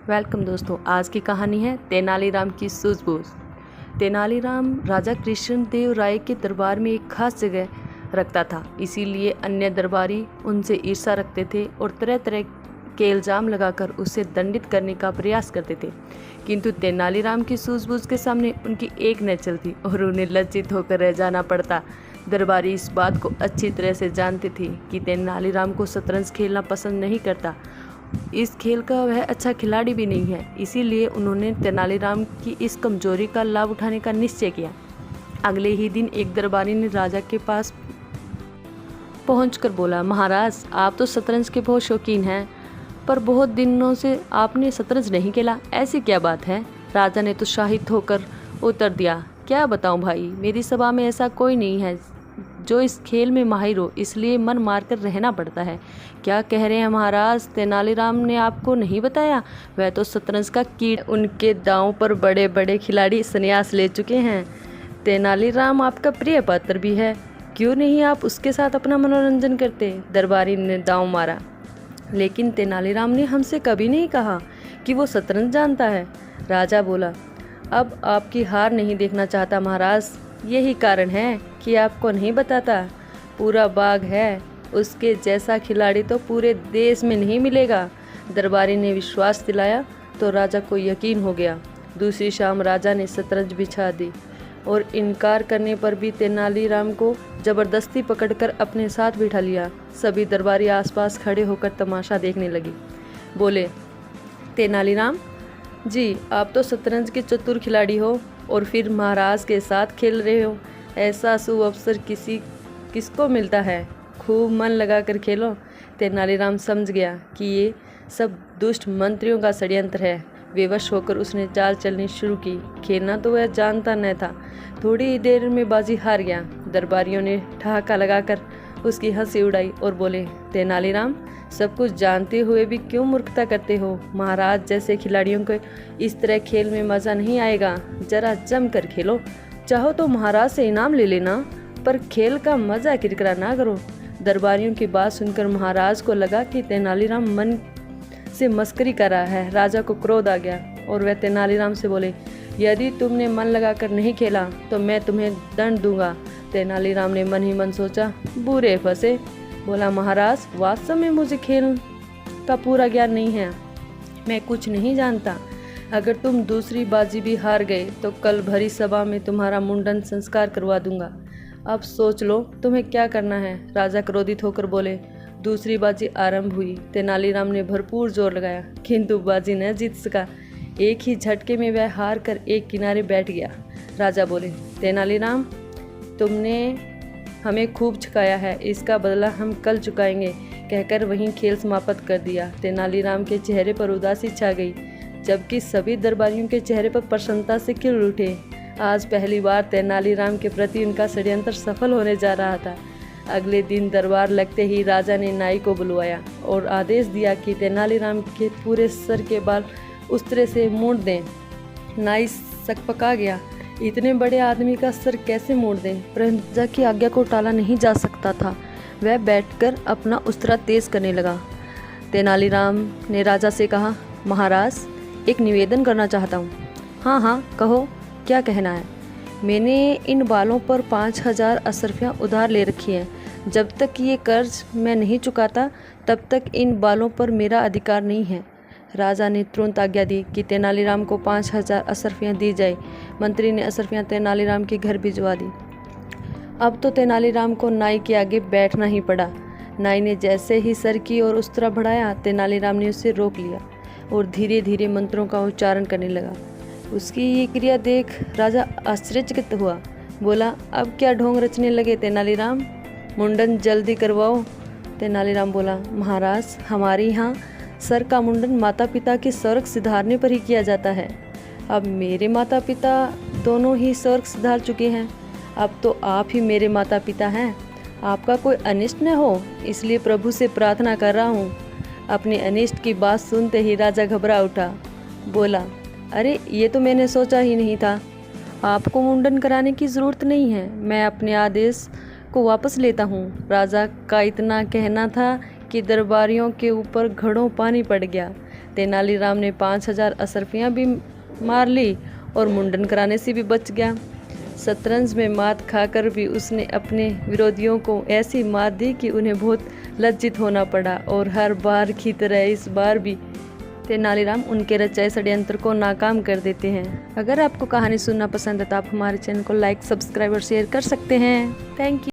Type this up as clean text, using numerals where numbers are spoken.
Welcome दोस्तों। आज की कहानी है तेनालीराम की सूझबूझ। तेनालीराम राजा कृष्णदेव राय के दरबार में एक खास जगह रखता था, इसीलिए अन्य दरबारी उनसे ईर्ष्या रखते थे और तरह तरह के इल्ज़ाम लगाकर उसे दंडित करने का प्रयास करते थे। किंतु तेनालीराम की सूझबूझ के सामने उनकी एक न चलती और उन्हें लज्जित होकर रह जाना पड़ता। दरबारी इस बात को अच्छी तरह से जानते थे कि तेनालीराम को शतरंज खेलना पसंद नहीं करता। इस खेल का वह अच्छा खिलाड़ी भी नहीं है, इसीलिए उन्होंने तेनालीराम की इस कमजोरी का लाभ उठाने का निश्चय किया। अगले ही दिन एक दरबारी ने राजा के पास पहुंचकर बोला, महाराज, आप तो शतरंज के बहुत शौकीन हैं, पर बहुत दिनों से आपने शतरंज नहीं खेला, ऐसी क्या बात है? राजा ने तो उत्साहित होकर उत्तर दिया, क्या बताऊं भाई, मेरी सभा में ऐसा कोई नहीं है जो इस खेल में माहिर हो, इसलिए मन मारकर रहना पड़ता है। क्या कह रहे हैं महाराज? तेनालीराम ने आपको नहीं बताया? वह तो शतरंज का कीड़, उनके दांव पर बड़े बड़े खिलाड़ी संन्यास ले चुके हैं। तेनालीराम आपका प्रिय पात्र भी है, क्यों नहीं आप उसके साथ अपना मनोरंजन करते? दरबारी ने दांव मारा। लेकिन तेनालीराम ने हमसे कभी नहीं कहा कि वो शतरंज जानता है। राजा बोला, अब आपकी हार नहीं देखना चाहता महाराज, यही कारण है कि आपको नहीं बताता। पूरा बाग है, उसके जैसा खिलाड़ी तो पूरे देश में नहीं मिलेगा। दरबारी ने विश्वास दिलाया तो राजा को यकीन हो गया। दूसरी शाम राजा ने शतरंज बिछा दी और इनकार करने पर भी तेनालीराम को जबरदस्ती पकड़कर अपने साथ बिठा लिया। सभी दरबारी आसपास खड़े होकर तमाशा देखने लगे। बोले, तेनालीराम जी, आप तो शतरंज के चतुर खिलाड़ी हो और फिर महाराज के साथ खेल रहे हो। ऐसा शुभ अवसर किसको मिलता है? खूब मन लगाकर खेलो। तेनालीराम समझ गया कि ये सब दुष्ट मंत्रियों का षड्यंत्र है। विवश होकर उसने चाल चलनी शुरू की। खेलना तो वह जानता न था। थोड़ी ही देर में बाजी हार गया। दरबारियों ने ठहाका लगाकर उसकी हंसी उड़ाई और बोले, तेनालीराम, सब कुछ जानते हुए भी क्यों मूर्खता करते हो? महाराज जैसे खिलाड़ियों को इस तरह खेल में मज़ा नहीं आएगा। जरा जम कर खेलो। चाहो तो महाराज से इनाम ले लेना, पर खेल का मज़ा किरकिरा ना करो। दरबारियों की बात सुनकर महाराज को लगा कि तेनालीराम मन से मस्करी कर रहा है। राजा को क्रोध आ गया और वह तेनालीराम से बोले, यदि तुमने मन लगाकर नहीं खेला तो मैं तुम्हें दंड दूंगा। तेनालीराम ने मन ही मन सोचा, बुरे फंसे। बोला, महाराज, वास्तव में मुझे खेल का पूरा ज्ञान नहीं है, मैं कुछ नहीं जानता। अगर तुम दूसरी बाजी भी हार गए तो कल भरी सभा में तुम्हारा मुंडन संस्कार करवा दूंगा। अब सोच लो तुम्हें क्या करना है। राजा क्रोधित होकर बोले। दूसरी बाजी आरंभ हुई। तेनालीराम ने भरपूर जोर लगाया, किंतु बाजी न जीत सका। एक ही झटके में वह हार कर एक किनारे बैठ गया। राजा बोले, तेनालीराम, तुमने हमें खूब चुकाया है, इसका बदला हम कल चुकाएंगे, कहकर वहीं खेल समाप्त कर दिया। तेनालीराम के चेहरे पर उदासी छा गई, जबकि सभी दरबारियों के चेहरे पर प्रसन्नता से खिल उठे। आज पहली बार तेनालीराम के प्रति उनका षड्यंत्र सफल होने जा रहा था। अगले दिन दरबार लगते ही राजा ने नाई को बुलवाया और आदेश दिया कि तेनालीराम के पूरे सर के बाल उस तरह से मोड़ दें। नाई सकपका गया, इतने बड़े आदमी का सर कैसे मोड़ दें? राजा की आज्ञा को टाला नहीं जा सकता था। वह बैठकर अपना उस्तरा तेज करने लगा। तेनालीराम ने राजा से कहा, महाराज, एक निवेदन करना चाहता हूँ। हाँ हाँ, कहो, क्या कहना है? मैंने इन बालों पर 5000 असरफियाँ उधार ले रखी हैं। जब तक ये कर्ज मैं नहीं चुकाता तब तक इन बालों पर मेरा अधिकार नहीं है। राजा ने तुरंत आज्ञा दी कि तेनालीराम को 5000 असरफियाँ दी जाए। मंत्री ने असरफियाँ तेनालीराम के घर भिजवा दी। अब तो तेनालीराम को नाई के आगे बैठना ही पड़ा। नाई ने जैसे ही सर की ओर उस्तरा बढ़ाया, तेनालीराम ने उसे रोक लिया और धीरे धीरे मंत्रों का उच्चारण करने लगा। उसकी ये क्रिया देख राजा आश्चर्यचकित हुआ। बोला, अब क्या ढोंग रचने लगे तेनालीराम? मुंडन जल्दी करवाओ। तेनालीराम बोला, महाराज, हमारे यहाँ सर का मुंडन माता पिता के स्वर्ग सिधारने पर ही किया जाता है। अब मेरे माता पिता दोनों ही स्वर्ग सिधार चुके हैं, अब तो आप ही मेरे माता पिता हैं। आपका कोई अनिष्ट न हो, इसलिए प्रभु से प्रार्थना कर रहा हूँ। अपने अनिष्ट की बात सुनते ही राजा घबरा उठा। बोला, अरे, ये तो मैंने सोचा ही नहीं था। आपको मुंडन कराने की ज़रूरत नहीं है, मैं अपने आदेश को वापस लेता हूँ। राजा का इतना कहना था कि दरबारियों के ऊपर घड़ों पानी पड़ गया। तेनालीराम ने 5000 असरफियाँ भी मार ली और मुंडन कराने से भी बच गया। शतरंज में मात खाकर भी उसने अपने विरोधियों को ऐसी मात दी कि उन्हें बहुत लज्जित होना पड़ा और हर बार की तरह इस बार भी तेनालीराम उनके रचाए षड्यंत्र को नाकाम कर देते हैं। अगर आपको कहानी सुनना पसंद है तो आप हमारे चैनल को लाइक, सब्सक्राइब और शेयर कर सकते हैं। Thank you.